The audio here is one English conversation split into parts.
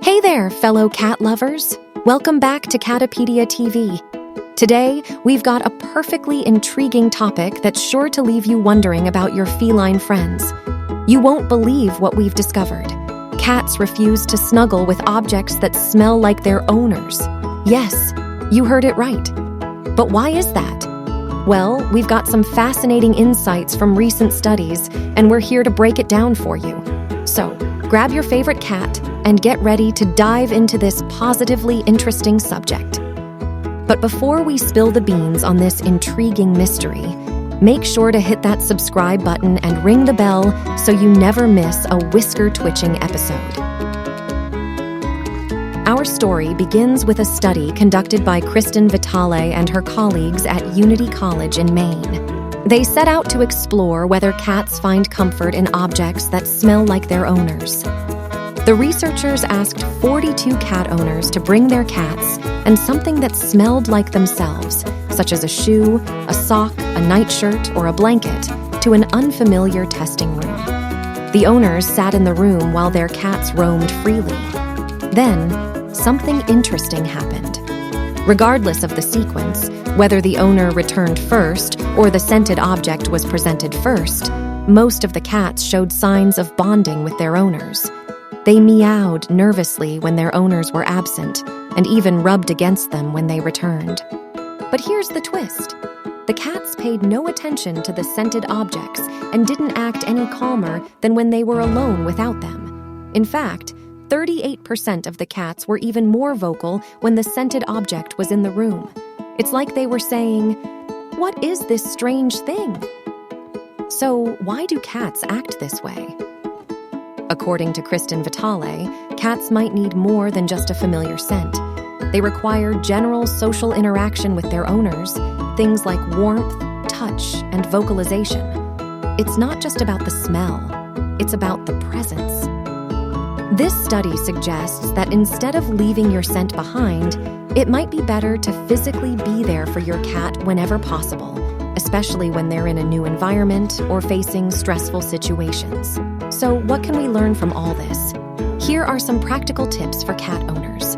Hey there, fellow cat lovers! Welcome back to Catapedia TV. Today, we've got a perfectly intriguing topic that's sure to leave you wondering about your feline friends. You won't believe what we've discovered. Cats refuse to snuggle with objects that smell like their owners. Yes, you heard it right. But why is that? Well, we've got some fascinating insights from recent studies, and we're here to break it down for you. So, grab your favorite cat and get ready to dive into this positively interesting subject. But before we spill the beans on this intriguing mystery, make sure to hit that subscribe button and ring the bell so you never miss a whisker-twitching episode. Our story begins with a study conducted by Kristyn Vitale and her colleagues at Unity College in Maine. They set out to explore whether cats find comfort in objects that smell like their owners. The researchers asked 42 cat owners to bring their cats and something that smelled like themselves, such as a shoe, a sock, a nightshirt, or a blanket, to an unfamiliar testing room. The owners sat in the room while their cats roamed freely. Then, something interesting happened. Regardless of the sequence, whether the owner returned first or the scented object was presented first, most of the cats showed signs of bonding with their owners. They meowed nervously when their owners were absent, and even rubbed against them when they returned. But here's the twist. The cats paid no attention to the scented objects and didn't act any calmer than when they were alone without them. In fact, 38% of the cats were even more vocal when the scented object was in the room. It's like they were saying, "What is this strange thing?" So, why do cats act this way? According to Kristyn Vitale, cats might need more than just a familiar scent. They require general social interaction with their owners, things like warmth, touch, and vocalization. It's not just about the smell, it's about the presence. This study suggests that instead of leaving your scent behind, it might be better to physically be there for your cat whenever possible, especially when they're in a new environment or facing stressful situations. So, what can we learn from all this? Here are some practical tips for cat owners.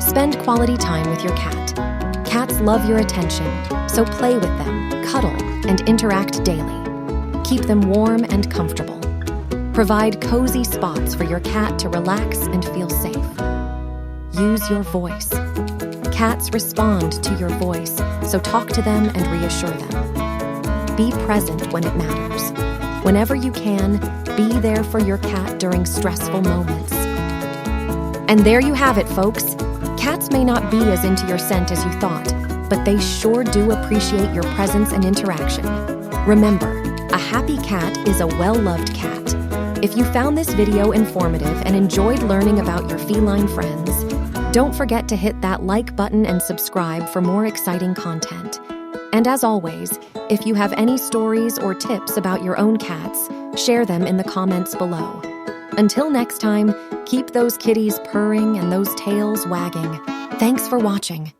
Spend quality time with your cat. Cats love your attention, so play with them, cuddle, and interact daily. Keep them warm and comfortable. Provide cozy spots for your cat to relax and feel safe. Use your voice. Cats respond to your voice, so talk to them and reassure them. Be present when it matters. Whenever you can, be there for your cat during stressful moments. And there you have it, folks. Cats may not be as into your scent as you thought, but they sure do appreciate your presence and interaction. Remember, a happy cat is a well-loved cat. If you found this video informative and enjoyed learning about your feline friends, don't forget to hit that like button and subscribe for more exciting content. And as always, if you have any stories or tips about your own cats, share them in the comments below. Until next time, keep those kitties purring and those tails wagging. Thanks for watching.